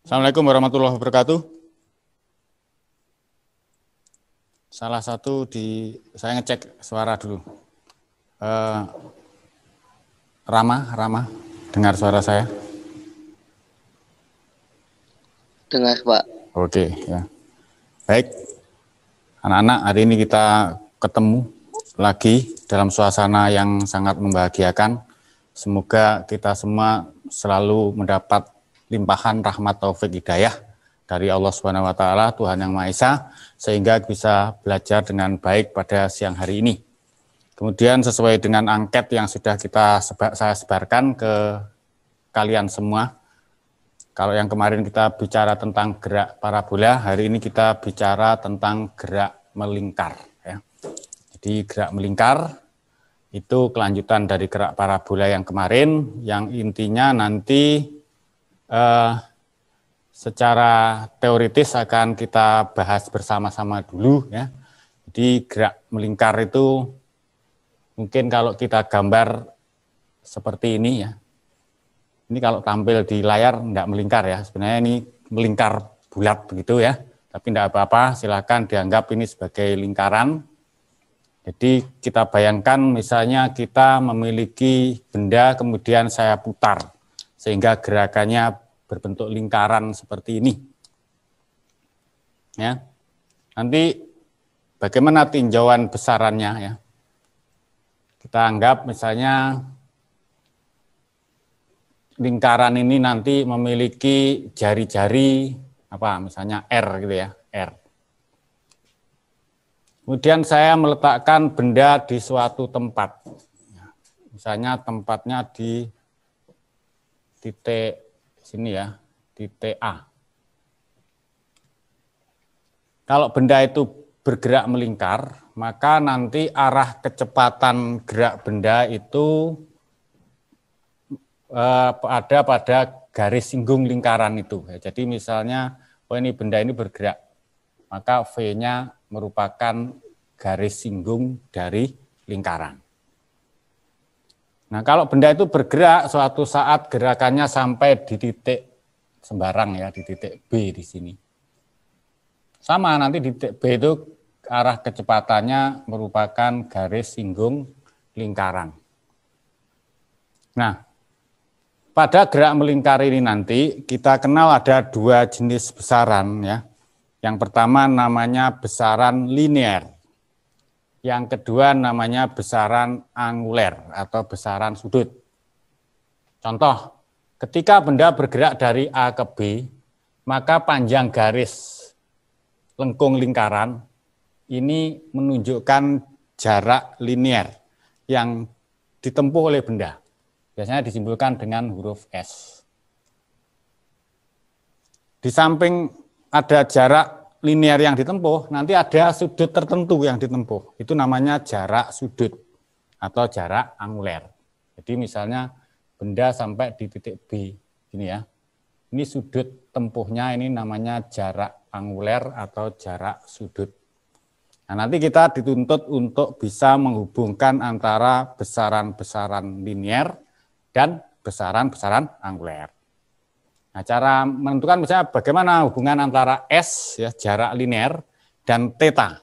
Assalamualaikum warahmatullahi wabarakatuh. Salah satu saya ngecek suara dulu. Rama, dengar suara saya? Dengar, Pak. Oke, ya. Baik, anak-anak, hari ini kita ketemu lagi dalam suasana yang sangat membahagiakan. Semoga kita semua selalu mendapat limpahan rahmat taufik hidayah dari Allah Subhanahu wa taala, Tuhan yang Maha Esa, sehingga bisa belajar dengan baik pada siang hari ini. Kemudian sesuai dengan angket yang sudah saya sebarkan ke kalian semua. Kalau yang kemarin kita bicara tentang gerak parabola, hari ini kita bicara tentang gerak melingkar. Ya. Jadi gerak melingkar itu kelanjutan dari gerak parabola yang kemarin, yang intinya nanti secara teoritis akan kita bahas bersama-sama dulu. Ya. Jadi gerak melingkar itu mungkin kalau kita gambar seperti ini ya. Ini kalau tampil di layar enggak melingkar ya, sebenarnya ini melingkar bulat begitu ya, tapi enggak apa-apa, silakan dianggap ini sebagai lingkaran. Jadi kita bayangkan misalnya kita memiliki benda kemudian saya putar, sehingga gerakannya berbentuk lingkaran seperti ini. Ya. Nanti bagaimana tinjauan besarannya ya. Kita anggap misalnya lingkaran ini nanti memiliki jari-jari misalnya R gitu ya, R. Kemudian saya meletakkan benda di suatu tempat. Misalnya tempatnya di titik sini ya, titik A. Kalau benda itu bergerak melingkar, maka nanti arah kecepatan gerak benda itu ada pada garis singgung lingkaran itu. Jadi misalnya, ini benda ini bergerak, maka V-nya merupakan garis singgung dari lingkaran. Nah, kalau benda itu bergerak, suatu saat gerakannya sampai di titik sembarang ya, di titik B di sini. Sama, nanti di titik B itu arah kecepatannya merupakan garis singgung lingkaran. Nah, pada gerak melingkar ini nanti kita kenal ada dua jenis besaran ya. Yang pertama namanya besaran linear. Yang kedua namanya besaran anguler atau besaran sudut. Contoh, ketika benda bergerak dari A ke B, maka panjang garis lengkung lingkaran ini menunjukkan jarak linear yang ditempuh oleh benda. Biasanya disimbolkan dengan huruf S. Di samping ada jarak linear yang ditempuh, nanti ada sudut tertentu yang ditempuh. Itu namanya jarak sudut atau jarak anguler. Jadi misalnya benda sampai di titik B, gini ya. Ini sudut tempuhnya ini namanya jarak anguler atau jarak sudut. Nah, nanti kita dituntut untuk bisa menghubungkan antara besaran-besaran linear dan besaran-besaran anguler. Nah, cara menentukan misalnya bagaimana hubungan antara S, ya, jarak linear, dan theta,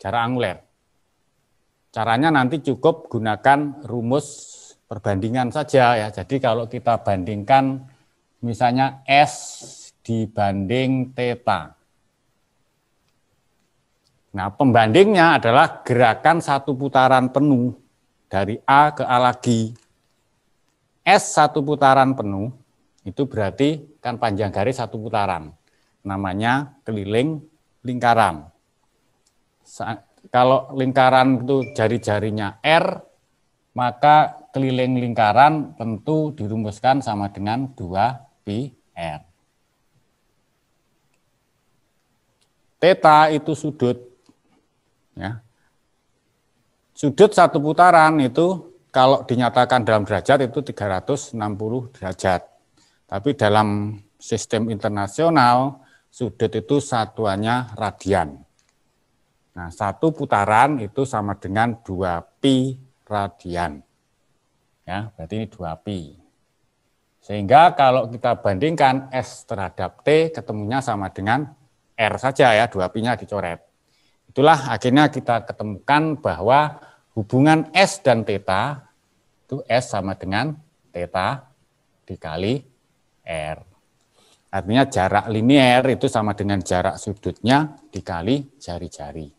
jarak anguler. Caranya nanti cukup gunakan rumus perbandingan saja ya. Jadi kalau kita bandingkan misalnya S dibanding theta. Nah, pembandingnya adalah gerakan satu putaran penuh dari A ke A lagi. S satu putaran penuh, itu berarti kan panjang garis satu putaran. Namanya keliling lingkaran. Kalau lingkaran itu jari-jarinya R, maka keliling lingkaran tentu dirumuskan sama dengan 2πr. Theta itu sudut. Ya. Sudut satu putaran itu kalau dinyatakan dalam derajat itu 360 derajat. Tapi dalam sistem internasional, sudut itu satuannya radian. Nah, satu putaran itu sama dengan 2π radian. Ya, berarti ini 2π. Sehingga kalau kita bandingkan S terhadap T ketemunya sama dengan R saja ya, 2pi-nya dicoret. Itulah akhirnya kita ketemukan bahwa hubungan S dan θ itu S sama dengan θ dikali R. Artinya jarak linear itu sama dengan jarak sudutnya dikali jari-jari.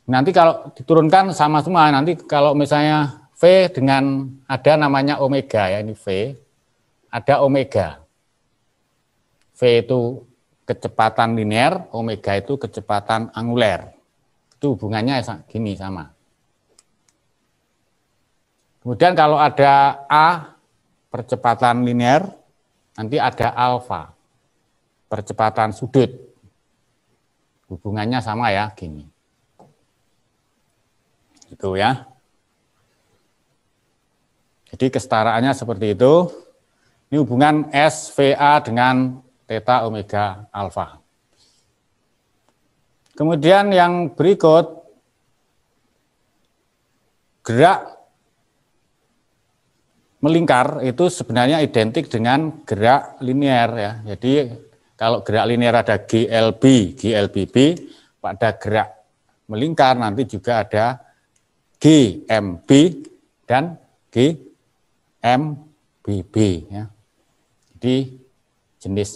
Nanti kalau diturunkan sama semua, nanti kalau misalnya V dengan ada namanya omega ya, ini V, ada omega. V itu kecepatan linear, omega itu kecepatan anguler. Itu hubungannya gini sama. Kemudian kalau ada A, percepatan linear, nanti ada alfa, percepatan sudut. Hubungannya sama ya, gini. Gitu ya. Jadi kesetaraannya seperti itu. Ini hubungan SVA dengan θ omega alfa. Kemudian yang berikut, gerak melingkar itu sebenarnya identik dengan gerak linear ya. Jadi kalau gerak linear ada GLB, GLBB, pada gerak melingkar nanti juga ada GMB dan GMBB ya. Jadi jenis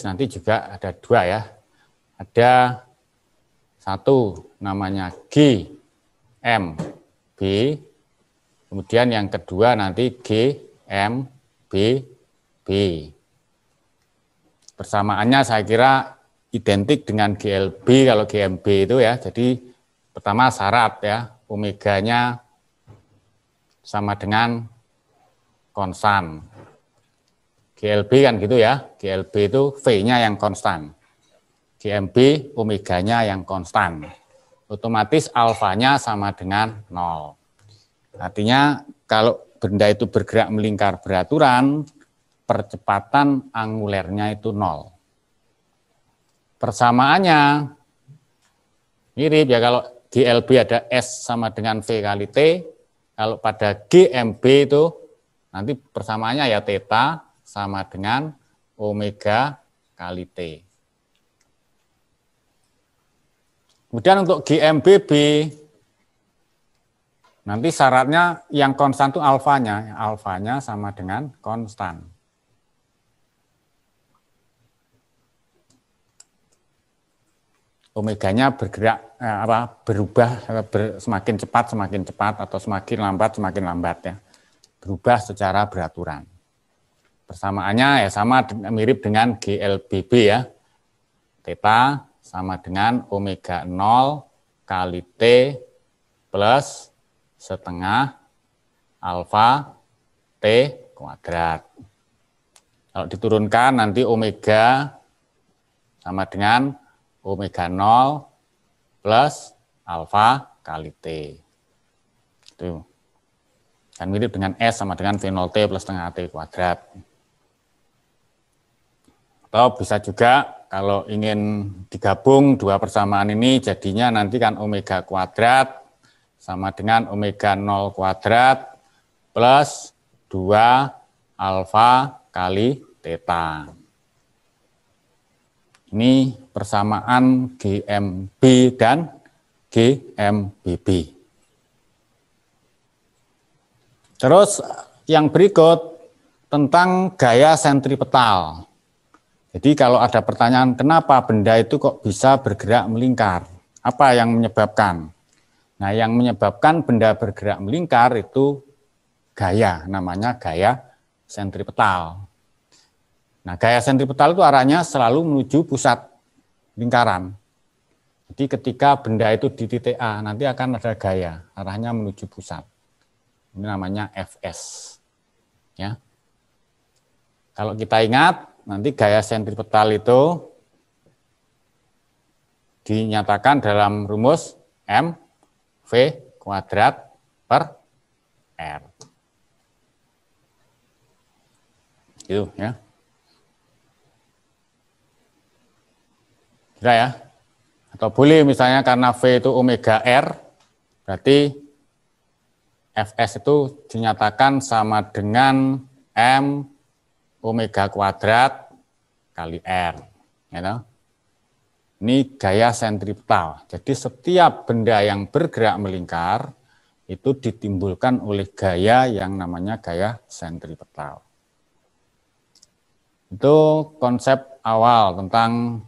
nanti juga ada 2 ya. Ada satu namanya GMB, kemudian yang kedua nanti GMBB. Persamaannya saya kira identik dengan GLB kalau GMB itu ya. Jadi pertama syarat ya, omeganya sama dengan konstan. GLB kan gitu ya, GLB itu V-nya yang konstan. GMB omeganya yang konstan. Otomatis alfanya sama dengan 0. Artinya kalau benda itu bergerak melingkar beraturan, percepatan angulernya itu 0. Persamaannya mirip ya, kalau GLB ada S sama dengan V kali T, kalau pada GMB itu nanti persamaannya ya θ sama dengan omega kali T. Kemudian untuk GMBB, nanti syaratnya yang konstan itu alfanya. Alfanya sama dengan konstan. Omeganya bergerak berubah semakin cepat atau semakin lambat ya. Berubah secara beraturan. Persamaannya ya sama mirip dengan GLBB ya. θ sama dengan omega 0 kali T plus setengah alfa T kuadrat. Kalau diturunkan nanti omega sama dengan omega 0 plus alfa kali T. Itu. Dan mirip dengan S sama dengan V0T plus setengah T kuadrat. Atau bisa juga kalau ingin digabung dua persamaan ini jadinya nanti kan omega kuadrat sama dengan omega 0 kuadrat plus 2 alfa kali theta. Ini persamaan GMB dan GMBB. Terus yang berikut tentang gaya sentripetal. Jadi kalau ada pertanyaan kenapa benda itu kok bisa bergerak melingkar? Apa yang menyebabkan? Nah, yang menyebabkan benda bergerak melingkar itu gaya, namanya gaya sentripetal. Nah, gaya sentripetal itu arahnya selalu menuju pusat lingkaran. Jadi ketika benda itu di titik A, nanti akan ada gaya, arahnya menuju pusat. Ini namanya Fs. Ya. Kalau kita ingat, nanti gaya sentripetal itu dinyatakan dalam rumus mv kuadrat per r. Gitu ya. Kira ya. Atau boleh misalnya karena V itu omega R, berarti Fs itu dinyatakan sama dengan M omega kuadrat kali R. Gitu. Ini gaya sentripetal. Jadi setiap benda yang bergerak melingkar itu ditimbulkan oleh gaya yang namanya gaya sentripetal. Itu konsep awal tentang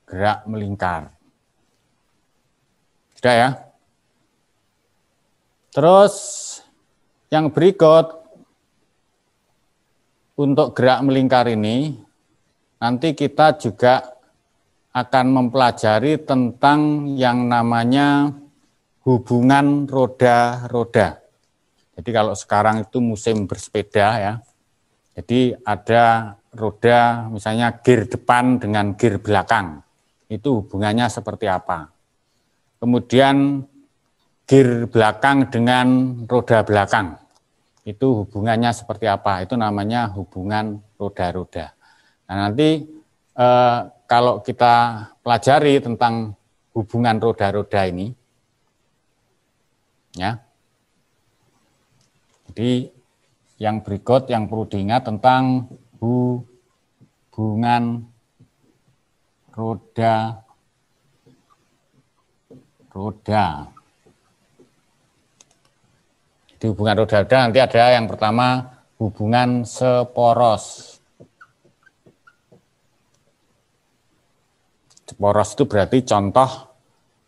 gerak melingkar. Sudah ya? Terus yang berikut, untuk gerak melingkar ini, nanti kita juga akan mempelajari tentang yang namanya hubungan roda-roda. Jadi kalau sekarang itu musim bersepeda ya, jadi ada roda misalnya gear depan dengan gear belakang, itu hubungannya seperti apa. Kemudian gear belakang dengan roda belakang, itu hubungannya seperti apa, itu namanya hubungan roda-roda. Nah nanti kalau kita pelajari tentang hubungan roda-roda ini, ya, jadi yang berikut yang perlu diingat tentang hubungan roda-roda. Di hubungan roda-roda nanti ada yang pertama hubungan seporos. Seporos itu berarti contoh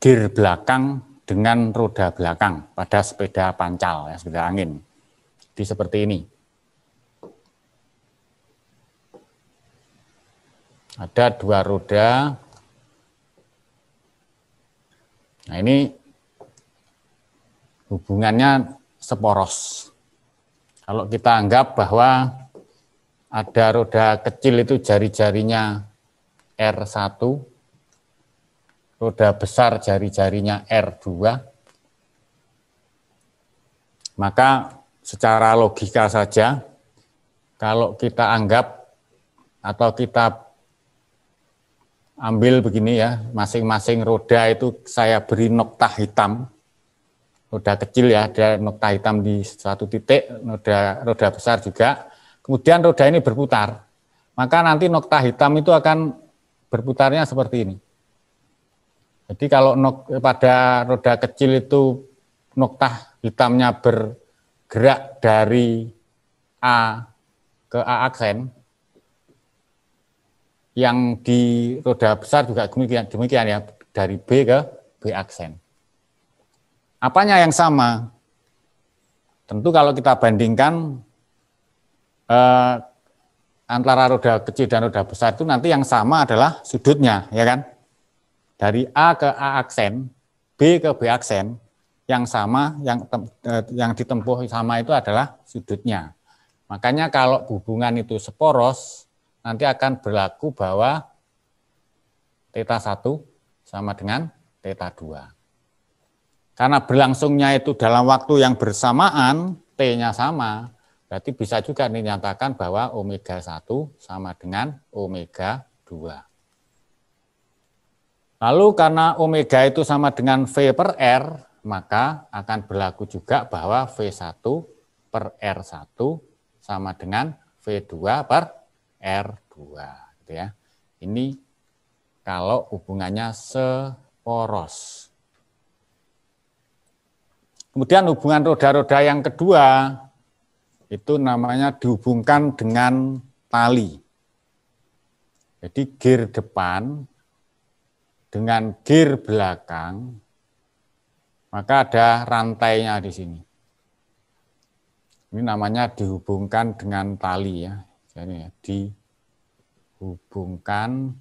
gear belakang dengan roda belakang pada sepeda pancal, ya, sepeda angin. Jadi seperti ini. Ada dua roda. Nah ini hubungannya seporos. Kalau kita anggap bahwa ada roda kecil itu jari-jarinya R1, roda besar jari-jarinya R2, maka secara logika saja, kalau kita anggap atau kita ambil begini ya, masing-masing roda itu saya beri nokta hitam, roda kecil ya, ada nokta hitam di satu titik, roda besar juga, kemudian roda ini berputar, maka nanti nokta hitam itu akan berputarnya seperti ini. Jadi kalau pada roda kecil itu nokta hitamnya bergerak dari A ke A aksen, yang di roda besar juga demikian ya, dari B ke B aksen. Apanya yang sama? Tentu kalau kita bandingkan antara roda kecil dan roda besar itu nanti yang sama adalah sudutnya, ya kan? Dari A ke A aksen, B ke B aksen, yang sama, yang ditempuh sama itu adalah sudutnya. Makanya kalau hubungan itu seporos, nanti akan berlaku bahwa θ1 sama dengan θ2. Karena berlangsungnya itu dalam waktu yang bersamaan, T-nya sama, berarti bisa juga dinyatakan bahwa omega 1 sama dengan omega 2. Lalu karena omega itu sama dengan V per R, maka akan berlaku juga bahwa V1 per R1 sama dengan V2 per R2. Gitu ya. Ini kalau hubungannya seporos. Kemudian hubungan roda-roda yang kedua, itu namanya dihubungkan dengan tali. Jadi gear depan dengan gear belakang, maka ada rantainya di sini. Ini namanya dihubungkan dengan tali ya. Jadi ya, dihubungkan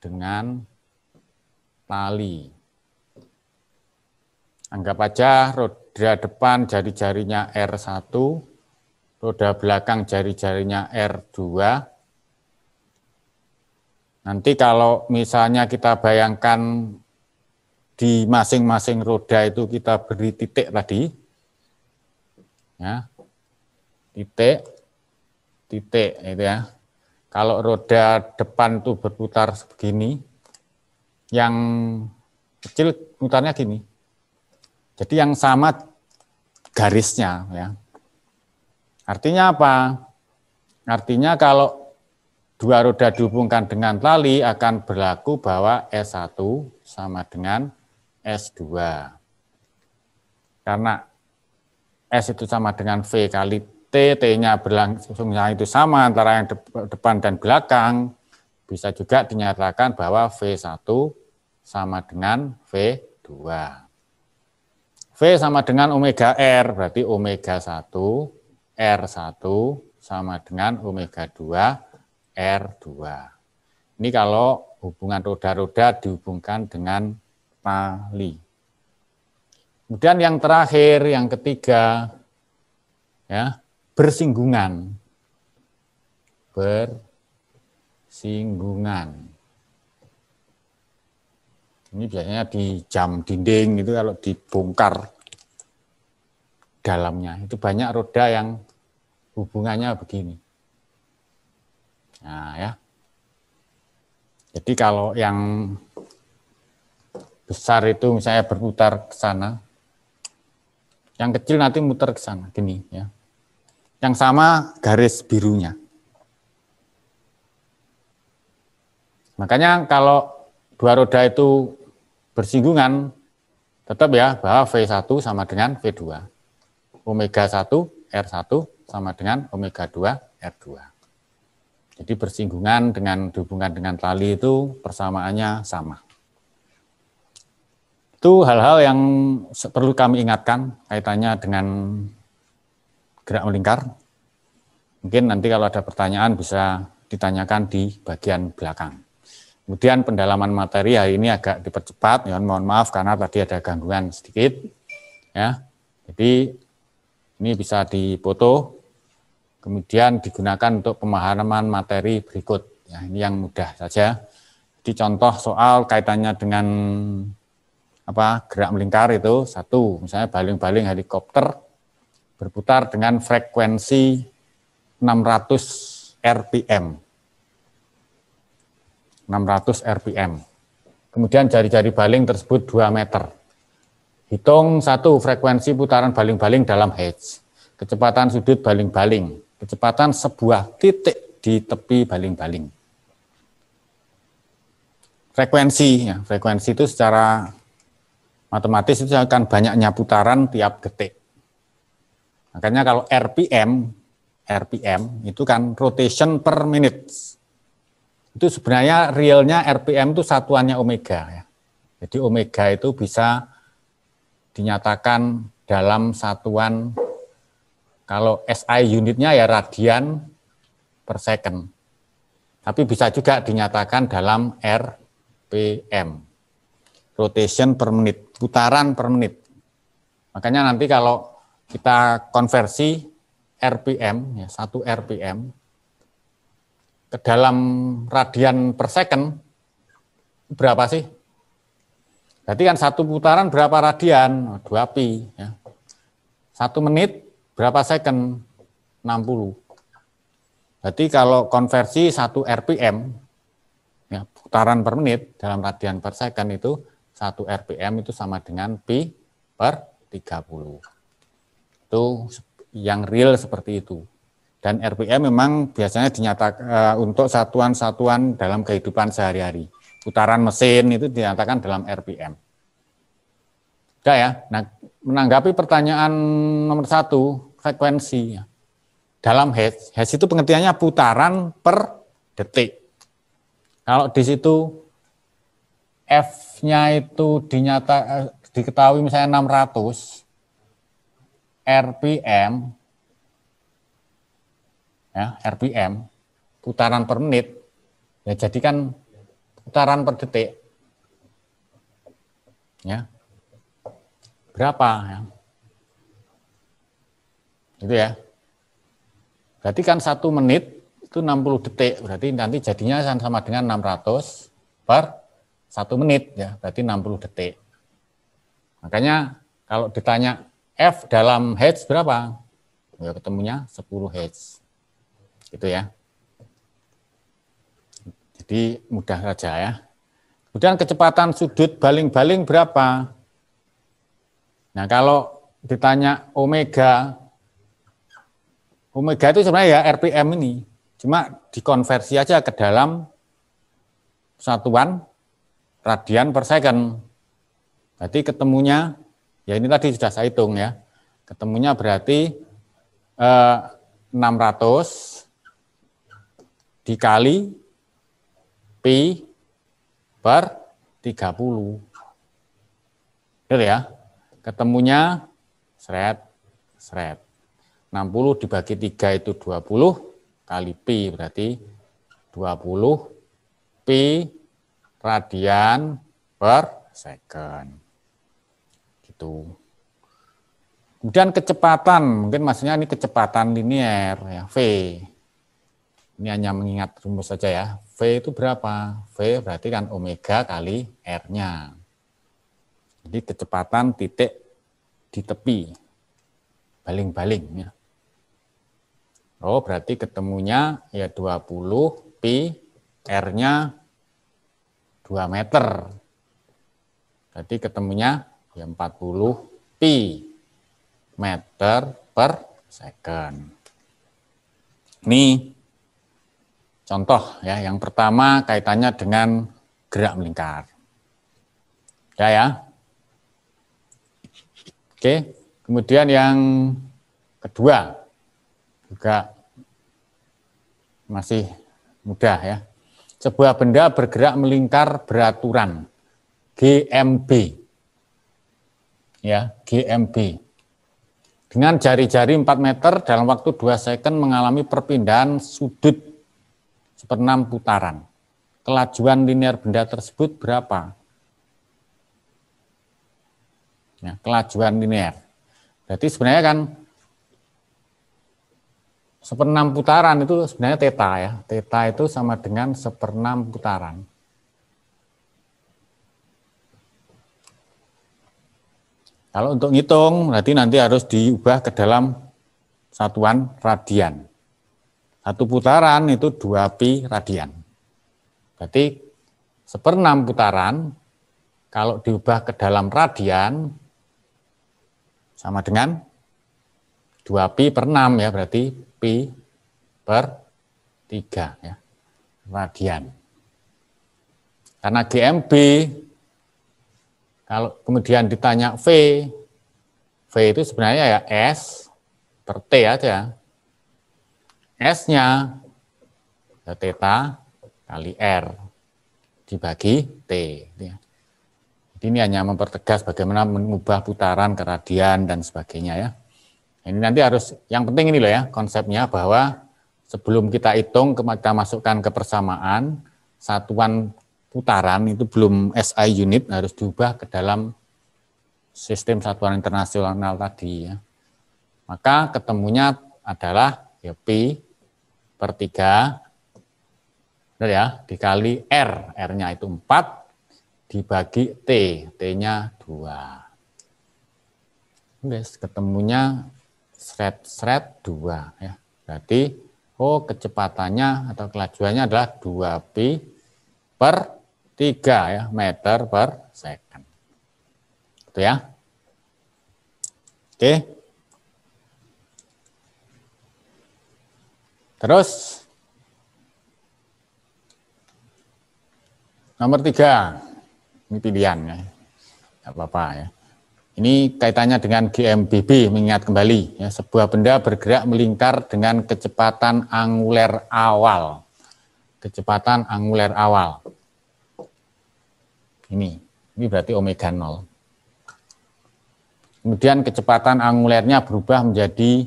dengan tali. Anggap aja roda depan jari-jarinya R1, roda belakang jari-jarinya R2. Nanti kalau misalnya kita bayangkan di masing-masing roda itu kita beri titik tadi, ya, titik, itu ya. Kalau roda depan itu berputar begini, yang kecil putarnya gini. Jadi yang sama garisnya ya. Artinya apa? Artinya kalau dua roda dihubungkan dengan tali akan berlaku bahwa S1 sama dengan S2. Karena S itu sama dengan V kali T, T-nya berlangsungnya itu sama antara yang depan dan belakang, bisa juga dinyatakan bahwa V1 sama dengan V2. V sama dengan omega R, berarti omega 1, R1 sama dengan omega 2, R2. Ini kalau hubungan roda-roda dihubungkan dengan tali. Kemudian yang terakhir, yang ketiga, ya, bersinggungan. Bersinggungan. Ini biasanya di jam dinding itu kalau dibongkar dalamnya, itu banyak roda yang hubungannya begini. Nah ya. Jadi kalau yang besar itu misalnya berputar ke sana, yang kecil nanti muter ke sana, gini ya. Yang sama garis birunya. Makanya kalau dua roda itu bersinggungan, tetap ya bahwa V1 sama dengan V2. Omega 1, R1 sama dengan omega 2, R2. Jadi bersinggungan dengan dihubungkan dengan tali itu persamaannya sama. Itu hal-hal yang perlu kami ingatkan kaitannya dengan gerak melingkar. Mungkin nanti kalau ada pertanyaan bisa ditanyakan di bagian belakang. Kemudian pendalaman materi hari ini agak dipercepat, ya, mohon maaf karena tadi ada gangguan sedikit. Ya, jadi ini bisa dipoto, kemudian digunakan untuk pemahaman materi berikut. Ya, ini yang mudah saja. Jadi contoh soal kaitannya dengan gerak melingkar itu satu, misalnya baling-baling helikopter berputar dengan frekuensi 600 RPM. 600 RPM. Kemudian jari-jari baling tersebut 2 meter. Hitung satu frekuensi putaran baling-baling dalam hertz. Kecepatan sudut baling-baling. Kecepatan sebuah titik di tepi baling-baling. Frekuensi itu secara matematis itu akan banyaknya putaran tiap detik. Makanya kalau RPM itu kan rotation per minute. Itu sebenarnya realnya RPM itu satuannya omega. Ya. Jadi omega itu bisa dinyatakan dalam satuan, kalau SI unitnya ya radian per second. Tapi bisa juga dinyatakan dalam RPM. Rotation per menit, putaran per menit. Makanya nanti kalau kita konversi RPM, ya, 1 RPM, ke dalam radian per second, berapa sih? Berarti kan satu putaran berapa radian? 2 pi. Ya. 1 menit berapa second? 60. Berarti kalau konversi 1 RPM, ya, putaran per menit dalam radian per second itu, 1 RPM itu sama dengan pi per 30. Itu yang real seperti itu. Dan RPM memang biasanya dinyatakan untuk satuan-satuan dalam kehidupan sehari-hari. Putaran mesin itu dinyatakan dalam RPM. Sudah ya. Nah, menanggapi pertanyaan nomor 1, frekuensi. Dalam hertz itu pengertiannya putaran per detik. Kalau di situ F-nya itu diketahui misalnya 600 RPM, ya, RPM, putaran per menit, ya jadikan putaran per detik. Ya. Berapa? Ya. Gitu ya. Berarti kan 1 menit itu 60 detik, berarti nanti jadinya sama dengan 600 per 1 menit, ya, berarti 60 detik. Makanya kalau ditanya F dalam hertz berapa? Ya ketemunya 10 hertz. Gitu ya. Jadi mudah saja ya. Kemudian kecepatan sudut baling-baling berapa? Nah, kalau ditanya omega, omega itu sebenarnya ya RPM ini, cuma dikonversi aja ke dalam satuan radian per second. Berarti ketemunya, ya ini tadi sudah saya hitung ya, ketemunya berarti 600 dikali pi per 30. Betul ya? Ketemunya seret. 60 dibagi 3 itu 20 kali pi, berarti 20 pi radian per second. Gitu. Kemudian kecepatan, mungkin maksudnya ini kecepatan linier ya, V. Ini hanya mengingat rumus saja ya. V itu berapa? V berarti kan omega kali R-nya. Jadi kecepatan titik di tepi, baling-baling ya. Oh, berarti ketemunya ya 20 pi, R-nya 2 meter. Berarti ketemunya ya 40 pi meter per second. Ini contoh ya, yang pertama kaitannya dengan gerak melingkar. Ya. Oke, kemudian yang kedua juga masih mudah ya. Sebuah benda bergerak melingkar beraturan GMB. Ya, GMB. Dengan jari-jari 4 meter dalam waktu 2 second mengalami perpindahan sudut 1/6 putaran. Kelajuan linear benda tersebut berapa? Ya, kelajuan linear. Berarti sebenarnya kan 1/6 putaran itu sebenarnya theta ya. Theta itu sama dengan 1/6 putaran. Kalau untuk ngitung, berarti nanti harus diubah ke dalam satuan radian. 1 putaran itu 2 pi radian. Berarti 1/6 putaran, kalau diubah ke dalam radian, sama dengan 2 pi per 6 ya, berarti pi per 3 ya, radian. Karena GMB, kalau kemudian ditanya V itu sebenarnya ya S per T aja. S-nya ya theta kali R dibagi T. Ya. Ini hanya mempertegas bagaimana mengubah putaran ke radian dan sebagainya ya. Ini nanti harus, yang penting ini loh ya konsepnya, bahwa sebelum kita hitung, kita masukkan ke persamaan, satuan putaran itu belum SI unit, harus diubah ke dalam sistem satuan internasional tadi ya. Maka ketemunya adalah ya pi per 3 ya, dikali R, R-nya itu 4, dibagi T, T-nya 2. Guys, ketemunya seret 2 ya. Berarti kecepatannya atau kelajuannya adalah 2 pi per 3 ya, meter per second. Itu ya. Oke. Terus nomor 3. Ini pilihan ya, nggak apa-apa ya. Ini kaitannya dengan GMBB, mengingat kembali ya, sebuah benda bergerak melingkar dengan kecepatan anguler awal. Kecepatan anguler awal. Ini berarti omega 0. Kemudian kecepatan angulernya berubah menjadi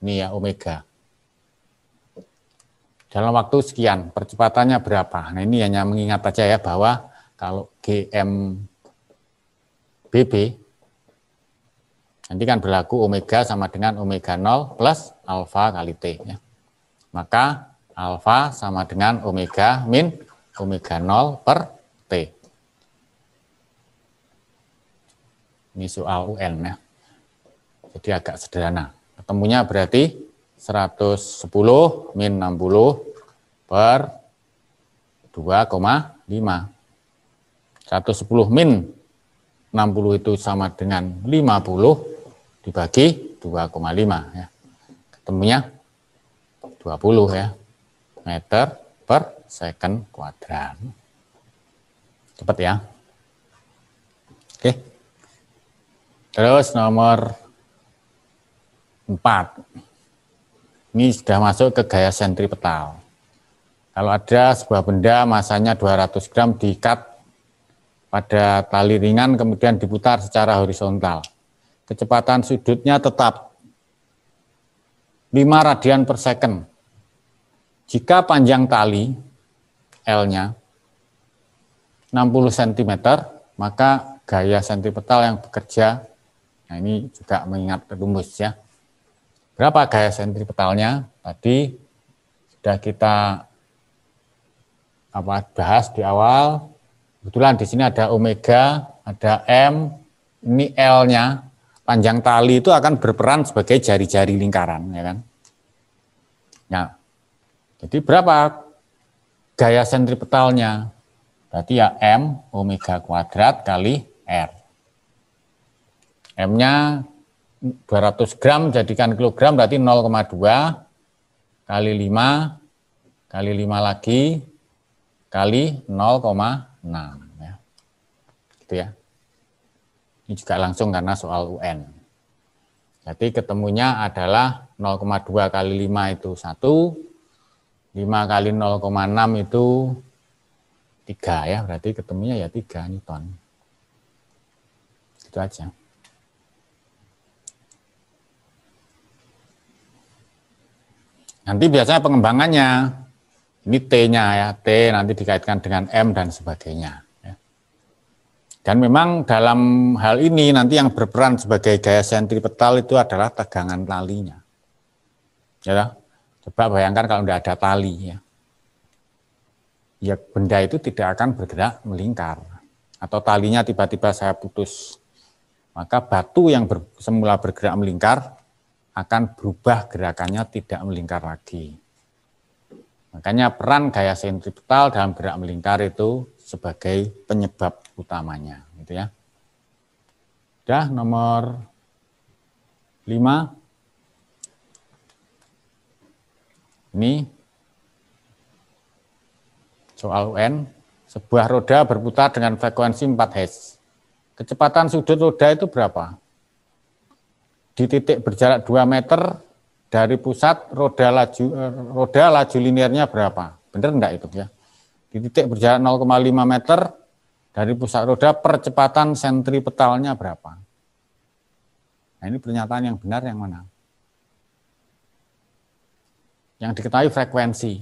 ini ya omega. Dalam waktu sekian, percepatannya berapa? Nah ini hanya mengingat aja ya bahwa kalau GMBB nanti kan berlaku omega sama dengan omega 0 plus alfa kali T. Ya. Maka alfa sama dengan omega min omega 0 per T. Ini soal UN ya. Jadi agak sederhana. Ketemunya berarti 110 min 60 per 2,5. 110 min 60 itu sama dengan 50 dibagi 2,5 ya. Ketemunya 20 ya. Meter per second kuadrat. Cepat ya. Oke. Terus nomor 4. Ini sudah masuk ke gaya sentripetal. Kalau ada sebuah benda masanya 200 gram diikat pada tali ringan kemudian diputar secara horizontal. Kecepatan sudutnya tetap 5 radian per second. Jika panjang tali L-nya 60 cm, maka gaya sentripetal yang bekerja, nah ini juga mengingat rumus ya. Berapa gaya sentripetalnya? Tadi sudah kita bahas di awal. Kebetulan di sini ada omega, ada M, ini L-nya, panjang tali itu akan berperan sebagai jari-jari lingkaran, ya kan? Nah, jadi berapa gaya sentripetalnya? Berarti ya M omega kuadrat kali R. M-nya 200 gram jadikan kilogram berarti 0,2 kali 5 kali 5 lagi kali 0,6 ya. Gitu ya. Ini juga langsung karena soal UN. Jadi ketemunya adalah 0,2 kali 5 itu 1, 5 kali 0,6 itu 3 ya, berarti ketemunya ya 3 Newton. Itu aja. Nanti biasanya pengembangannya, ini T-nya ya, T nanti dikaitkan dengan M dan sebagainya. Ya. Dan memang dalam hal ini nanti yang berperan sebagai gaya sentripetal itu adalah tegangan talinya. Ya, coba bayangkan kalau tidak ada tali ya. Ya benda itu tidak akan bergerak melingkar. Atau talinya tiba-tiba saya putus. Maka batu yang semula bergerak melingkar akan berubah gerakannya tidak melingkar lagi. Makanya peran gaya sentripetal dalam gerak melingkar itu sebagai penyebab utamanya, gitu ya. Udah nomor 5. Ini soal UN, sebuah roda berputar dengan frekuensi 4 Hz. Kecepatan sudut roda itu berapa? Di titik berjarak 2 meter dari pusat roda laju linearnya berapa? Benar enggak itu ya? Di titik berjarak 0,5 meter dari pusat roda percepatan sentripetalnya berapa? Nah, ini pernyataan yang benar yang mana? Yang diketahui frekuensi.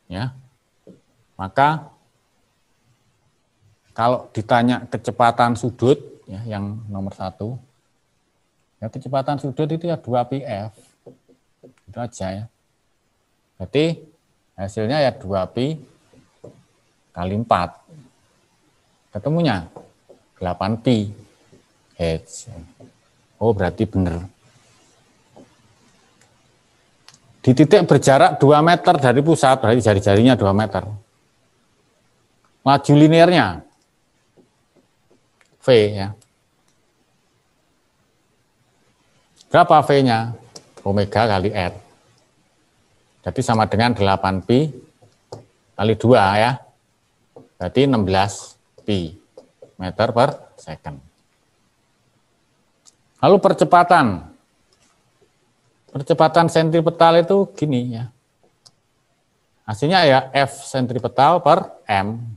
Ya. Maka kalau ditanya kecepatan sudut ya, yang nomor 1, ya kecepatan sudut itu ya 2πf, itu aja ya. Berarti hasilnya ya 2π kali 4, ketemunya 8π Hz. Oh berarti benar. Di titik berjarak 2 meter dari pusat, berarti jari-jarinya 2 meter. Laju linearnya V ya. Berapa V-nya? Omega kali R. Jadi sama dengan 8π kali 2 ya. Berarti 16π meter per second. Lalu percepatan sentripetal itu gini ya. Hasilnya ya F sentripetal per M.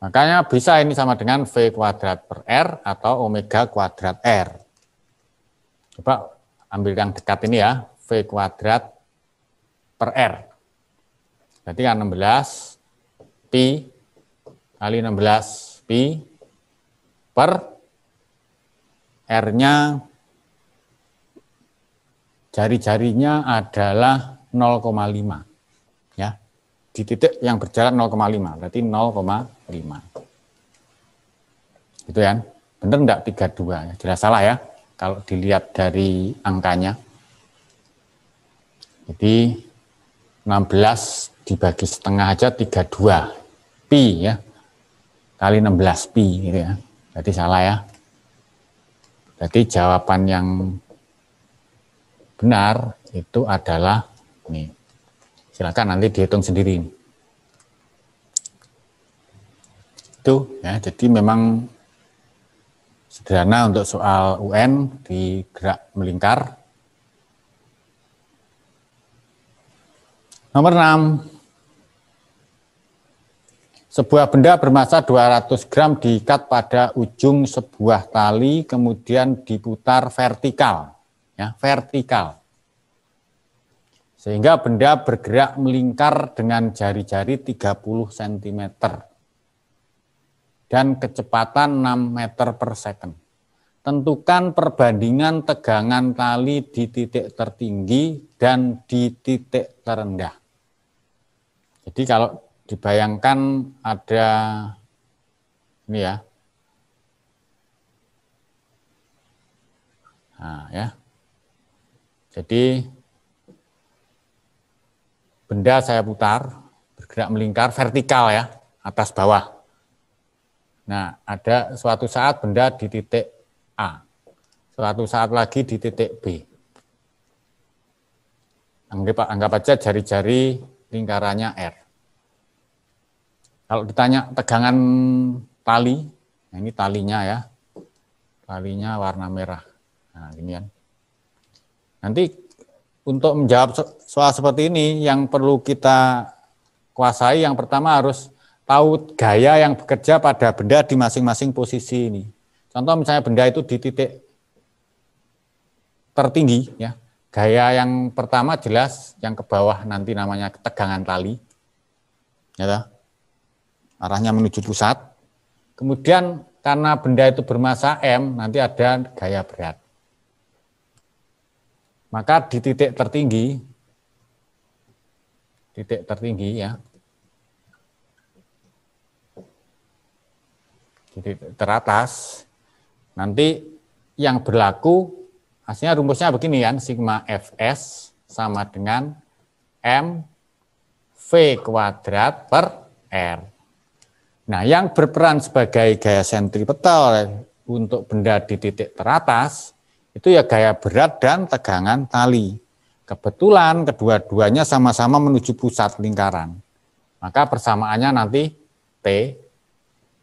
Makanya bisa ini sama dengan V kuadrat per R atau omega kuadrat R. Coba ambil yang dekat ini ya, V kuadrat per R. Berarti kan 16π kali 16π per R-nya jari-jarinya adalah 0,5 ya. Di titik yang berjarak 0,5 berarti 0,5. Gitu ya. Benar enggak 32 ya? Jelas salah ya kalau dilihat dari angkanya. Jadi 16 dibagi setengah aja 32 pi ya. Kali 16 pi gitu ya. Berarti salah ya. Jadi jawaban yang benar itu adalah ini. Silakan nanti dihitung sendiri. Itu ya, jadi memang sederhana untuk soal UN di gerak melingkar. Nomor 6. Sebuah benda bermassa 200 gram diikat pada ujung sebuah tali, kemudian diputar vertikal. Ya, vertikal. Sehingga benda bergerak melingkar dengan jari-jari 30 cm. Dan kecepatan 6 meter per second. Tentukan perbandingan tegangan tali di titik tertinggi dan di titik terendah. Jadi kalau dibayangkan ada ini ya. Nah, ya. Jadi benda saya putar, bergerak melingkar vertikal ya, atas bawah. Nah, ada suatu saat benda di titik A, suatu saat lagi di titik B. Anggap aja jari-jari lingkarannya R. Kalau ditanya tegangan tali, nah ini talinya ya, talinya warna merah. Nah, gini kan. Nanti untuk menjawab soal seperti ini, yang perlu kita kuasai, yang pertama harus tahu gaya yang bekerja pada benda di masing-masing posisi ini. Contoh misalnya benda itu di titik tertinggi, ya, gaya yang pertama jelas yang ke bawah nanti namanya tegangan tali, ya, arahnya menuju pusat. Kemudian karena benda itu bermassa M, nanti ada gaya berat. Maka di titik tertinggi ya, titik teratas, nanti yang berlaku, hasilnya rumusnya begini kan, sigma Fs sama dengan mv kuadrat per R. Nah, yang berperan sebagai gaya sentripetal untuk benda di titik teratas, itu ya gaya berat dan tegangan tali. Kebetulan kedua-duanya sama-sama menuju pusat lingkaran. Maka persamaannya nanti T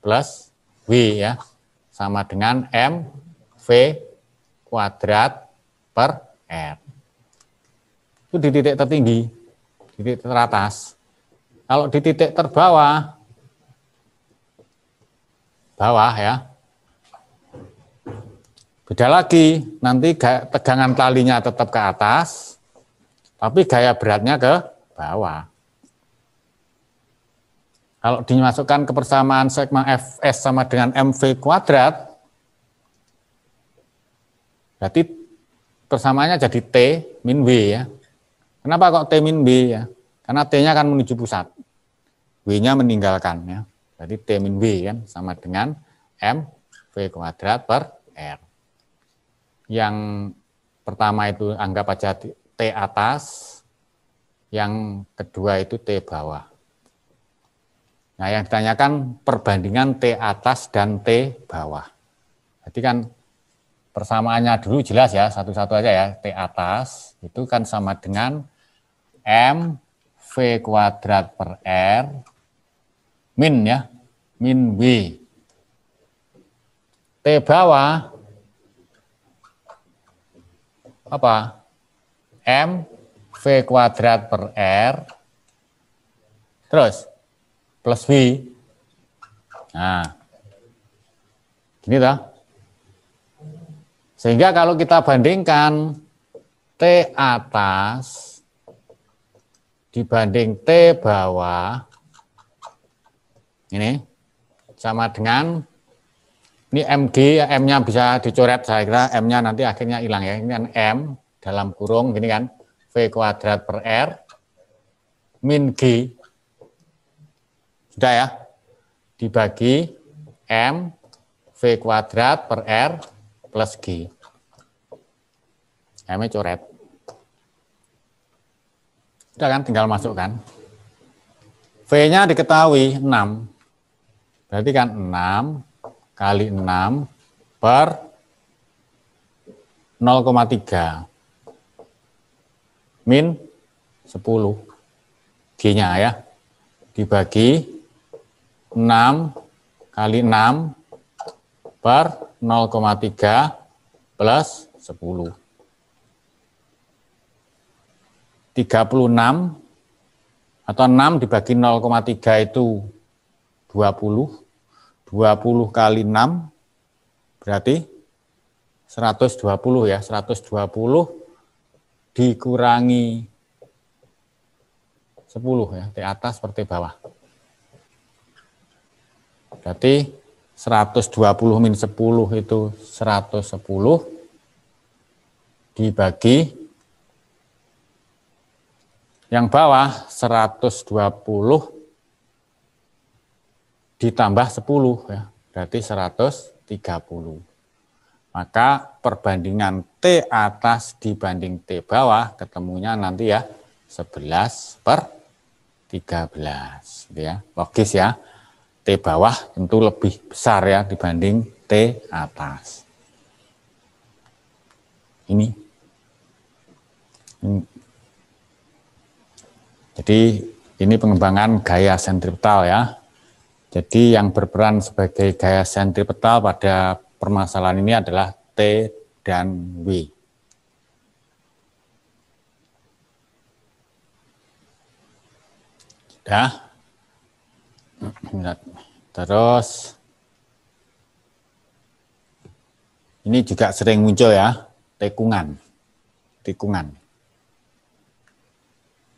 plus W ya, sama dengan mv kuadrat per R. Itu di titik tertinggi, di titik teratas. Kalau di titik terbawah, bawah ya, beda lagi, nanti tegangan talinya tetap ke atas, tapi gaya beratnya ke bawah. Kalau dimasukkan ke persamaan sigma Fs sama dengan mv kuadrat, berarti persamaannya jadi T min W ya. Kenapa kok T min W ya? Karena T-nya akan menuju pusat, W-nya meninggalkan ya. Berarti T min W kan sama dengan mv kuadrat per R. Yang pertama itu anggap aja T atas, yang kedua itu T bawah. Nah, yang ditanyakan perbandingan T atas dan T bawah. Jadi kan persamaannya dulu jelas ya, satu-satu aja ya. T atas itu kan sama dengan mv kuadrat per R min ya, min W. T bawah apa? mv kuadrat per R terus plus W. Nah, gini toh. Sehingga kalau kita bandingkan T atas dibanding T bawah, ini sama dengan, ini MG, M-nya bisa dicoret, saya kira M-nya nanti akhirnya hilang ya. Ini kan M dalam kurung, gini kan, V kuadrat per R, min G. Sudah ya, dibagi M, V kuadrat per R, plus G. M-nya coret. Sudah kan, tinggal masukkan. V-nya diketahui 6. Berarti kan 6 kali 6 per 0,3 min 10 G-nya ya, dibagi 6 kali 6 per 0,3 plus 10. 36 atau 6 dibagi 0,3 itu 20. 20 kali 6 berarti 120 ya. 120 dikurangi 10 ya, T atas per T bawah. Berarti 120 min 10 itu 110 dibagi yang bawah 120 ditambah 10 ya, berarti 130. Maka perbandingan T atas dibanding T bawah ketemunya nanti ya 11 per 13 gitu ya. Logis ya. T bawah tentu lebih besar ya dibanding T atas. Ini. Jadi ini pengembangan gaya sentripetal ya. Jadi yang berperan sebagai gaya sentripetal pada permasalahan ini adalah T dan W. Sudah. Terus ini juga sering muncul ya, tikungan.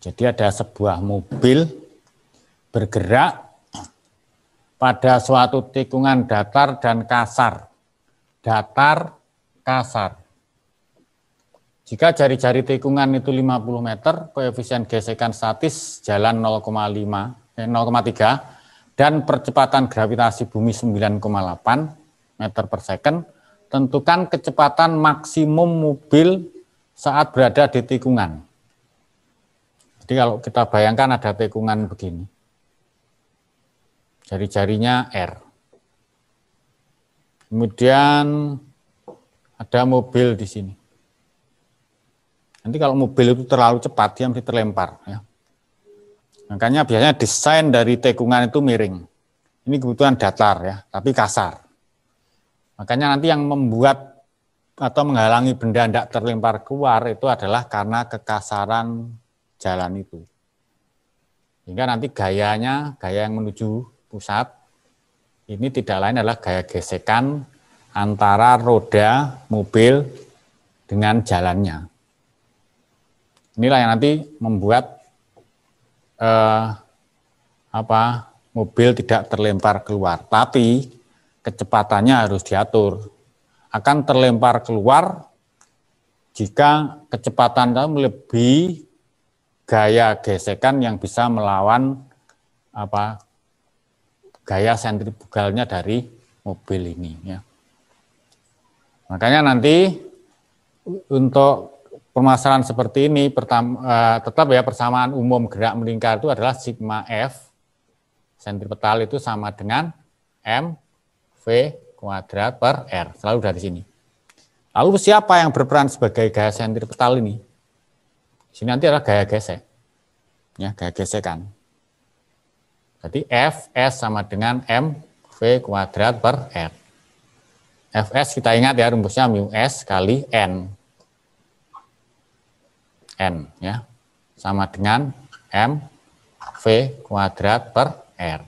Jadi ada sebuah mobil bergerak pada suatu tikungan datar dan kasar. Datar, kasar. Jika jari-jari tikungan itu 50 meter, koefisien gesekan statis jalan 0,3 dan percepatan gravitasi bumi 9,8 meter per second, tentukan kecepatan maksimum mobil saat berada di tikungan. Jadi kalau kita bayangkan ada tikungan begini. Jari-jarinya R. Kemudian ada mobil di sini. Nanti kalau mobil itu terlalu cepat, dia mesti terlempar. Ya. Makanya biasanya desain dari tikungan itu miring. Ini kebutuhan datar ya, tapi kasar. Makanya nanti yang membuat atau menghalangi benda tidak terlempar keluar itu adalah karena kekasaran jalan itu. Hingga nanti gaya yang menuju pusat, ini tidak lain adalah gaya gesekan antara roda mobil dengan jalannya. Inilah yang nanti membuat mobil tidak terlempar keluar, tapi kecepatannya harus diatur. Akan terlempar keluar jika kecepatan melebihi gaya gesekan yang bisa melawan gaya sentrifugalnya dari mobil ini ya. Makanya nanti untuk permasalahan seperti ini tetap ya persamaan umum gerak melingkar itu adalah sigma F sentripetal itu sama dengan M V kuadrat per R, selalu dari sini. Lalu siapa yang berperan sebagai gaya sentripetal ini? Di sini nanti adalah gaya gesek. Ya, gaya gesekan. Jadi Fs sama dengan mv kuadrat per R. Fs kita ingat ya rumusnya mu s kali n. N ya. Sama dengan mv kuadrat per R.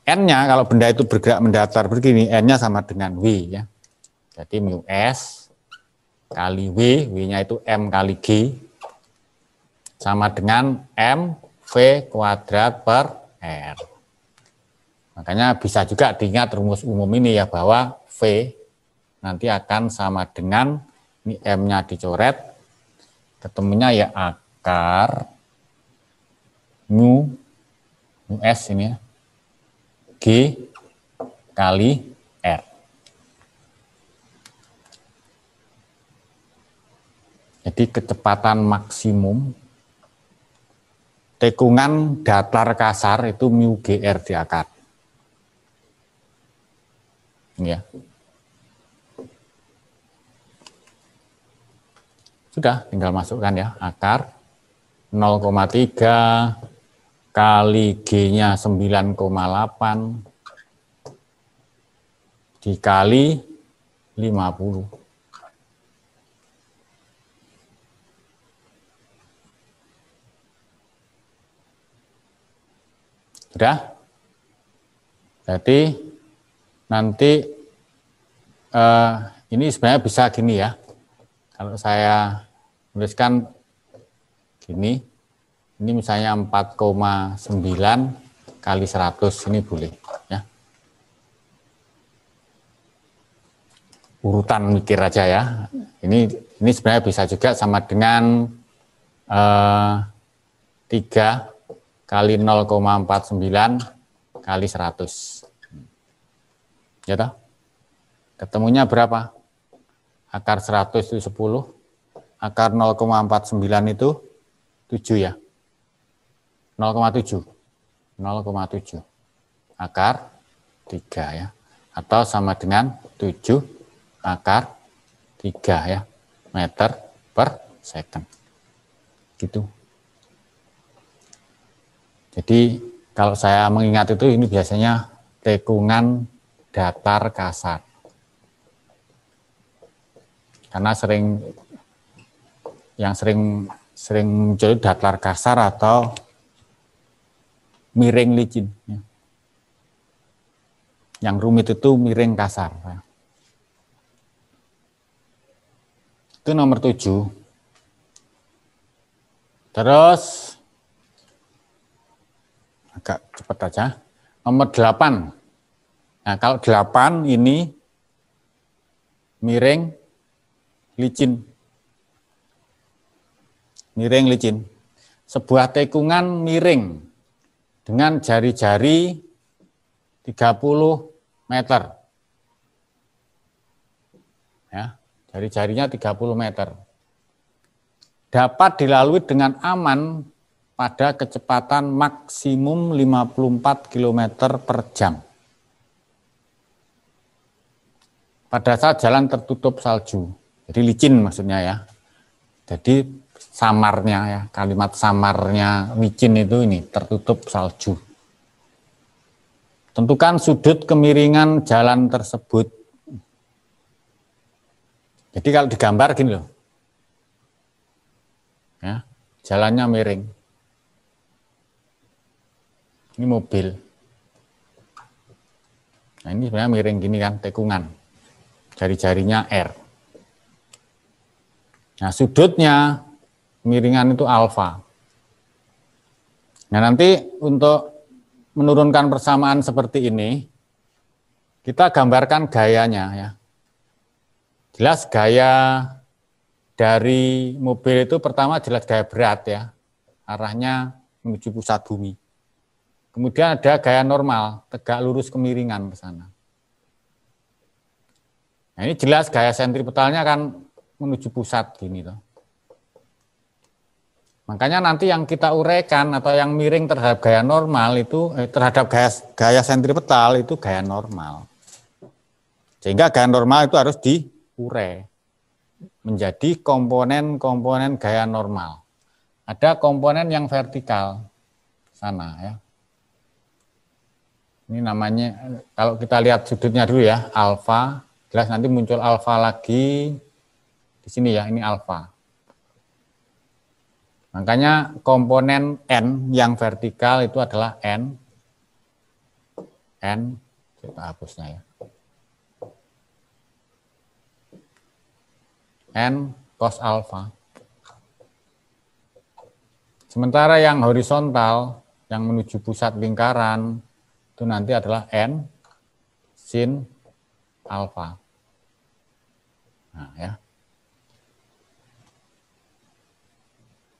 N-nya kalau benda itu bergerak mendatar begini, N-nya sama dengan W ya. Jadi mu s kali W, W-nya itu M kali G sama dengan mv kuadrat per R. Makanya bisa juga diingat rumus umum ini ya, bahwa V nanti akan sama dengan, ini M-nya dicoret, ketemunya ya akar mu S ini ya, G kali R. Jadi kecepatan maksimum tikungan datar kasar itu mu GR di akar. Ya. Sudah, tinggal masukkan ya, akar 0,3 kali G-nya 9,8 dikali 50. Sudah? Jadi nanti ini sebenarnya bisa gini ya. Kalau saya tuliskan gini, ini misalnya 4,9 kali 100, ini boleh ya. Urutan mikir aja ya. Ini sebenarnya bisa juga sama dengan 3 kali 0,49 kali 100. Ya toh? Ketemunya berapa? Akar 100 itu 10, akar 0,49 itu 7 ya. 0,7. 0,7. Akar 3 ya. Atau sama dengan 7 akar 3 ya. Meter per second. Gitu. Jadi kalau saya mengingat itu, ini biasanya tekungan datar kasar. Karena yang sering muncul datar kasar atau miring licin. Yang rumit itu miring kasar. Itu nomor 7. Terus agak cepat aja. Nomor 8. Nah, kalau 8 ini miring licin. Miring licin. Sebuah tekungan miring dengan jari-jari 30 meter. Ya, jari-jarinya 30 meter. Dapat dilalui dengan aman pada kecepatan maksimum 54 km per jam. Pada saat jalan tertutup salju. Jadi licin maksudnya ya. Jadi samarnya ya, kalimat samarnya licin itu ini, tertutup salju. Tentukan sudut kemiringan jalan tersebut. Jadi kalau digambar gini loh. Ya, jalannya miring. Ini mobil. Nah, ini sebenarnya miring gini kan, tekungan. Jari-jarinya R. Nah, sudutnya miringan itu alfa. Nah, nanti untuk menurunkan persamaan seperti ini, kita gambarkan gayanya ya. Jelas gaya dari mobil itu pertama jelas gaya berat ya, arahnya menuju pusat bumi. Kemudian ada gaya normal, tegak lurus kemiringan ke sana. Nah, ini jelas gaya sentripetalnya kan menuju pusat gini toh. Makanya nanti yang kita uraikan atau yang miring terhadap gaya normal itu terhadap gaya sentripetal itu gaya normal. Sehingga gaya normal itu harus diurai menjadi komponen-komponen gaya normal. Ada komponen yang vertikal sana ya. Ini namanya, kalau kita lihat sudutnya dulu ya, alfa, jelas nanti muncul alfa lagi di sini ya, ini alfa. Makanya komponen N yang vertikal itu adalah N, kita hapusnya ya. N cos alfa. Sementara yang horizontal, yang menuju pusat lingkaran, itu nanti adalah N sin alfa. Nah ya.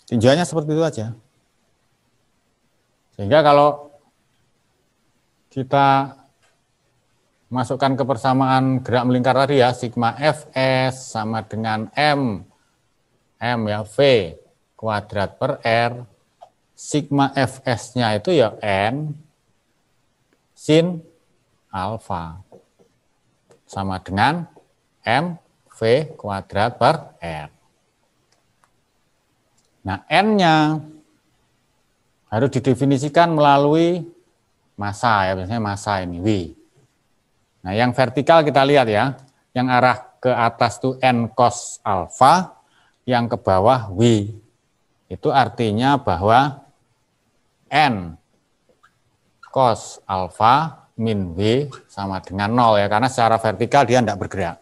Tinjauannya seperti itu aja. Sehingga kalau kita masukkan ke persamaan gerak melingkar tadi ya, sigma Fs sama dengan M ya, V kuadrat per R, sigma Fs-nya itu ya N sin alfa sama dengan M V kuadrat per R. Nah, N-nya harus didefinisikan melalui massa ya, biasanya massa ini, W. Nah, yang vertikal kita lihat ya, yang arah ke atas itu N cos alfa, yang ke bawah W. Itu artinya bahwa N cos alfa min W sama dengan 0 ya, karena secara vertikal dia tidak bergerak.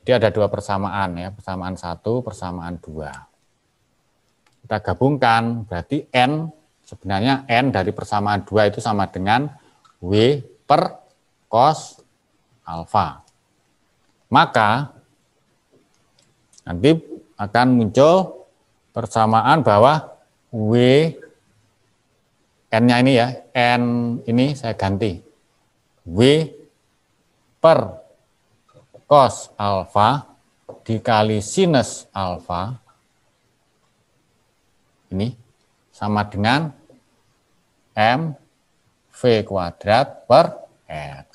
Dia ada dua persamaan ya, persamaan 1, persamaan 2. Kita gabungkan, berarti N, sebenarnya N dari persamaan 2 itu sama dengan W per cos alfa. Maka nanti akan muncul persamaan bahwa W, N-nya ini ya, N ini saya ganti. W per cos alfa dikali sinus alfa ini sama dengan M V kuadrat per R.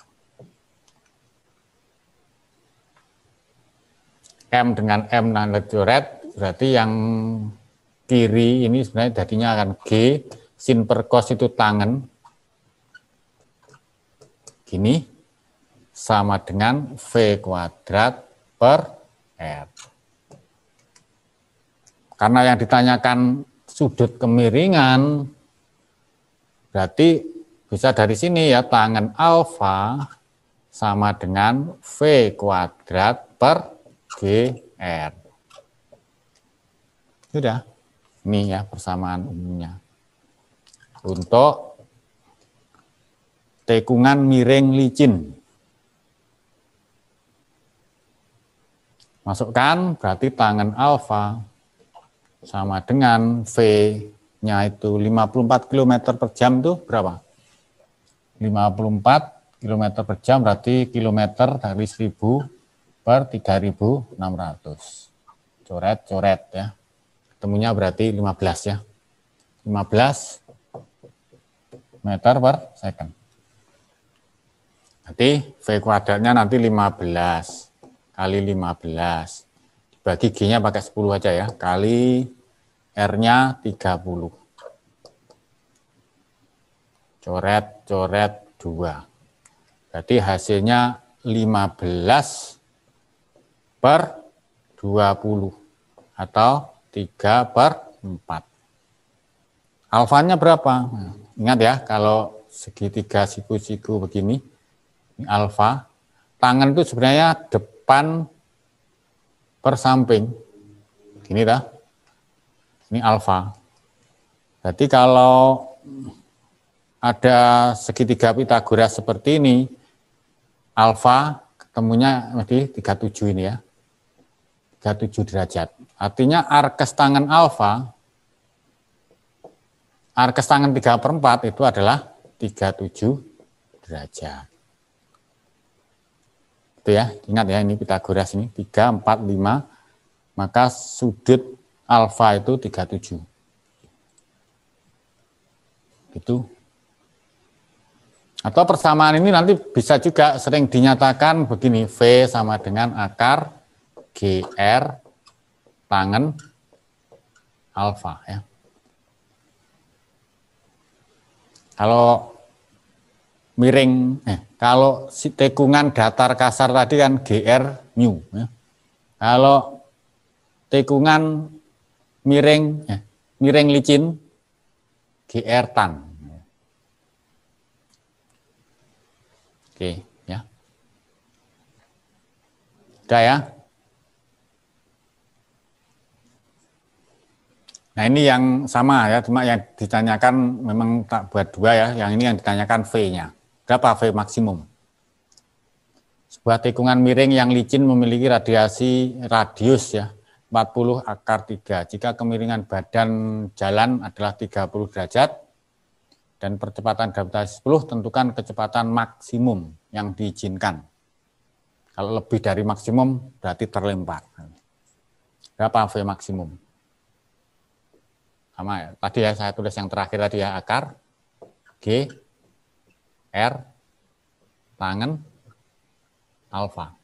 M dengan M dan coret, berarti yang kiri ini sebenarnya jadinya akan G, sin per cos itu tangen, gini, sama dengan V kuadrat per R. Karena yang ditanyakan sudut kemiringan, berarti bisa dari sini ya, tangen alfa sama dengan V kuadrat per GR. Sudah, ini ya persamaan umumnya. Untuk tekungan miring licin. Masukkan, berarti tangen alfa sama dengan V-nya itu 54 km per jam itu berapa? 54 km per jam berarti kilometer dari 1000 per 3.600. Coret-coret ya. Ketemunya berarti 15 ya. 15 meter per second. Nanti V kuadratnya nanti 15 kali 15. Dibagi G-nya pakai 10 aja ya. Kali R-nya 30. Coret-coret 2. Berarti hasilnya 15 per 20 atau 3 per 4. Alfanya berapa? Nah, ingat ya, kalau segitiga siku-siku begini, ini alfa, tangan itu sebenarnya depan per samping. Gini dah. Ini alfa. Berarti kalau ada segitiga Pitagoras seperti ini, alfa ketemunya di 37 ini ya. 37 derajat. Artinya arkes tangen alfa, arkes tangen 3/4 itu adalah 37 derajat. Itu ya, ingat ya, ini Pitagoras ini 3, 4, 5, maka sudut alfa itu 37. Gitu. Atau persamaan ini nanti bisa juga sering dinyatakan begini, V sama dengan akar GR tangen alfa ya. Kalau miring, kalau si tekungan datar kasar tadi kan GR mu ya. Kalau tekungan miring, miring licin GR tan. Oke ya. Udah ya. Nah ini yang sama ya, cuma yang ditanyakan memang tak buat dua ya, yang ini yang ditanyakan V-nya. Berapa V maksimum? Sebuah tekungan miring yang licin memiliki radius ya, 40 akar 3. Jika kemiringan badan jalan adalah 30 derajat dan percepatan gravitasi 10, tentukan kecepatan maksimum yang diizinkan. Kalau lebih dari maksimum berarti terlempar. Berapa V maksimum? Sama ya, tadi ya saya tulis yang terakhir tadi ya, akar G R tangen alfa.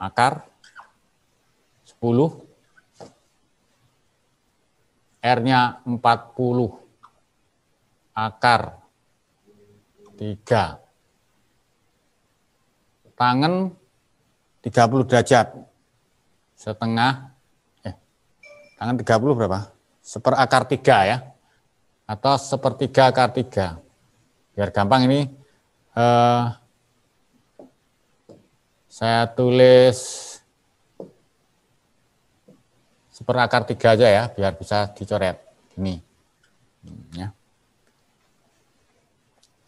Akar 10 R-nya 40 akar 3. Tangan 30 derajat. Setengah, tangan 30 berapa? Seperakar 3 ya. Atau sepertiga akar 3. Biar gampang ini, saya tulis seperakar 3 aja ya, biar bisa dicoret. Ini. Ya.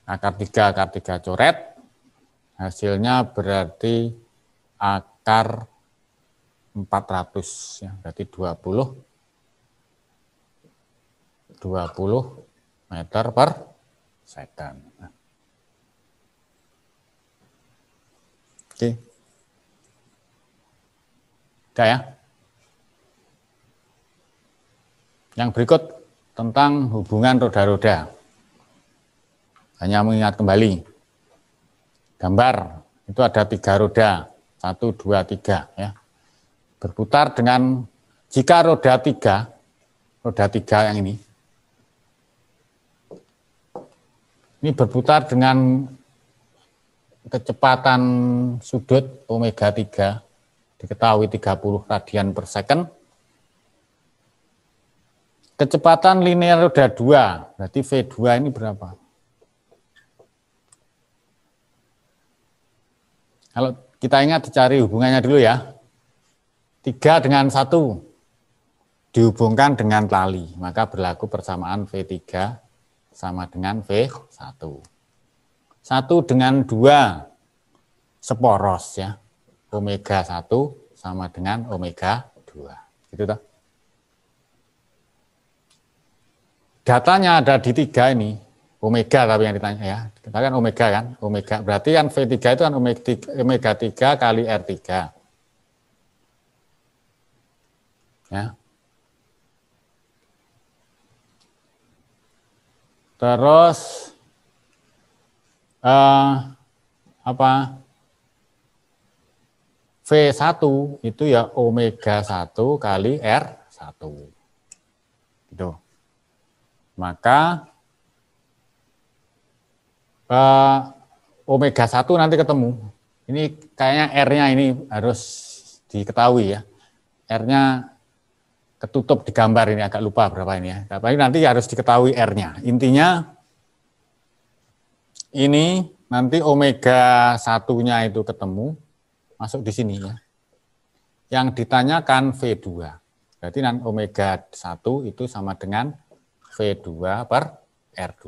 Akar 3 coret, hasilnya berarti akar 400, ya, berarti 20 meter per second. Oke. Udah ya. Yang berikut tentang hubungan roda-roda. Hanya mengingat kembali. Gambar, itu ada 3 roda. 1, 2, 3 ya. Berputar dengan, jika roda 3 yang ini berputar dengan kecepatan sudut omega 3, diketahui 30 radian per second. Kecepatan linear roda 2, berarti V2 ini berapa? Kalau kita ingat dicari hubungannya dulu ya. 3 dengan 1 dihubungkan dengan tali, maka berlaku persamaan V3 sama dengan V1. 1 dengan 2 seporos ya. Omega 1 sama dengan omega 2. Gitu toh. Datanya ada di 3 ini, omega tapi yang ditanya ya. Kita kan omega kan, omega. Berarti kan V3 itu kan omega 3 kali R3. Ya. Terus V1 itu ya omega 1 kali R1. Gitu. Maka omega 1 nanti ketemu. Ini kayaknya R-nya ini harus diketahui ya. R-nya ketutup di gambar ini, agak lupa berapa ini ya. Tapi nanti harus diketahui R-nya. Intinya ini nanti omega 1-nya itu ketemu, masuk di sini ya. Yang ditanyakan V2. Berarti nanti omega 1 itu sama dengan V2 per R2.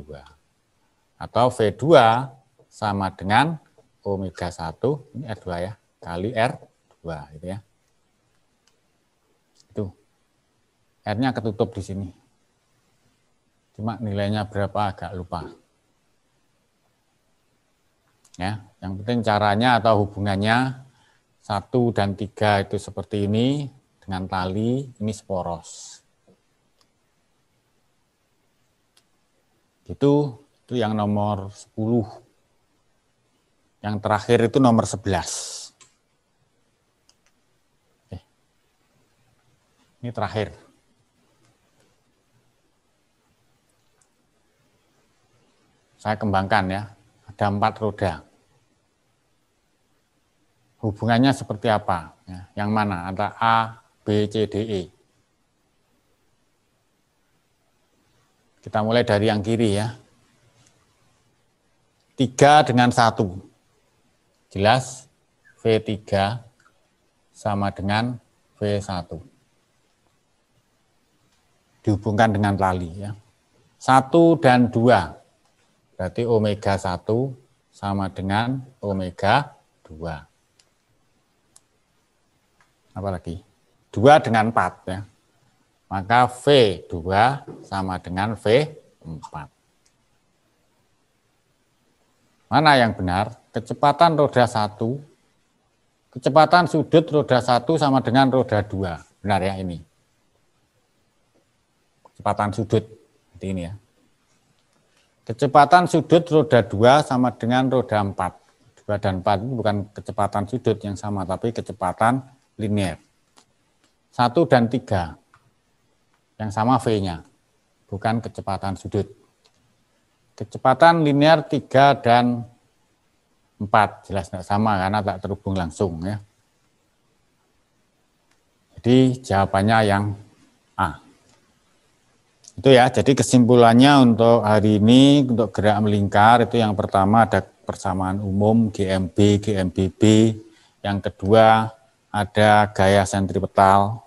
Atau V2 sama dengan omega 1, ini R2 ya, kali R2 gitu ya. Itu. R-nya ketutup di sini. Cuma nilainya berapa agak lupa. Ya, yang penting caranya atau hubungannya 1 dan 3 itu seperti ini dengan tali, ini seporos. Itu yang nomor 10. Yang terakhir itu nomor 11. Ini terakhir. Saya kembangkan ya, ada 4 roda. Hubungannya seperti apa? Ya, yang mana? Antara A, B, C, D, E. Kita mulai dari yang kiri ya. 3 dengan 1. Jelas V3 sama dengan V1. Dihubungkan dengan tali ya. 1 dan 2. Berarti omega 1 sama dengan omega 2. Apa lagi? 2 dengan 4 ya. Maka V2 sama dengan V4. Mana yang benar? Kecepatan roda 1, kecepatan sudut roda 1 sama dengan roda 2. Benar ya ini? Kecepatan sudut, seperti ini ya. Kecepatan sudut roda 2 sama dengan roda 4. 2 dan 4 itu bukan kecepatan sudut yang sama, tapi kecepatan linear. 1 dan 3. yang sama V-nya, bukan kecepatan sudut. Kecepatan linear 3 dan 4 jelas tidak sama karena tak terhubung langsung ya. Jadi jawabannya yang A. Itu ya, jadi kesimpulannya untuk hari ini untuk gerak melingkar itu yang pertama ada persamaan umum GMB, GMBB, yang kedua ada gaya sentripetal.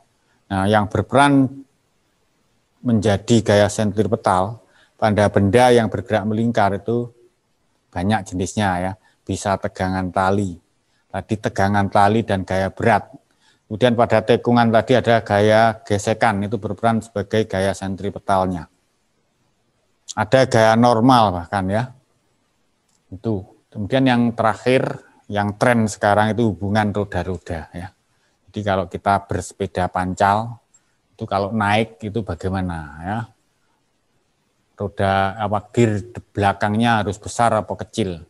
Nah, yang berperan menjadi gaya sentripetal pada benda yang bergerak melingkar itu banyak jenisnya ya. Bisa tegangan tali, tadi tegangan tali dan gaya berat. Kemudian pada tekungan tadi ada gaya gesekan, itu berperan sebagai gaya sentripetalnya. Ada gaya normal bahkan ya. Itu. Kemudian yang terakhir, yang tren sekarang itu hubungan roda-roda ya. Jadi kalau kita bersepeda pancal, itu kalau naik itu bagaimana ya? Roda gear belakangnya harus besar apa kecil?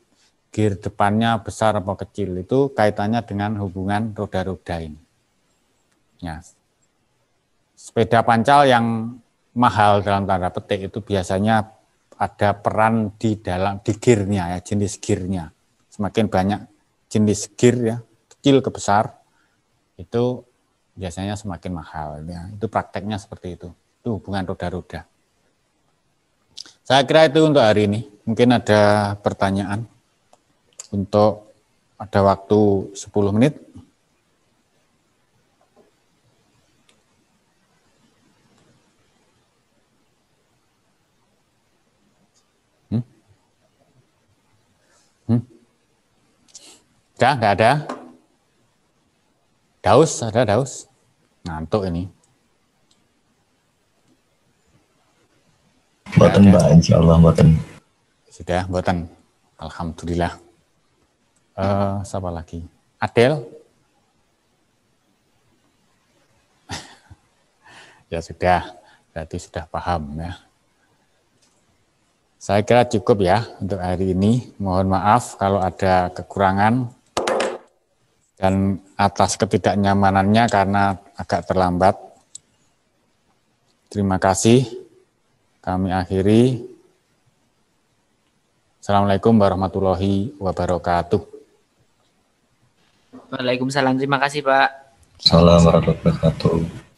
Gear depannya besar apa kecil, itu kaitannya dengan hubungan roda-roda ini. Ya. Sepeda pancal yang mahal dalam tanda petik itu biasanya ada peran di gearnya ya, jenis gearnya. Semakin banyak jenis gear ya, kecil ke besar, itu biasanya semakin mahal ya. Itu prakteknya seperti itu. Itu hubungan roda-roda. Saya kira itu untuk hari ini. Mungkin ada pertanyaan. Untuk ada waktu 10 menit. Udah, nggak ada? Daus, ada Daus? Ngantuk ini. Mboten Mbak, insyaallah mboten. Sudah, mboten. Alhamdulillah. Siapa lagi? Adel? Ya sudah, berarti sudah paham ya. Saya kira cukup ya untuk hari ini. Mohon maaf kalau ada kekurangan dan atas ketidaknyamanannya karena agak terlambat. Terima kasih. Kami akhiri. Assalamualaikum warahmatullahi wabarakatuh. Waalaikumsalam, terima kasih Pak. Salam warahmatullahi wabarakatuh.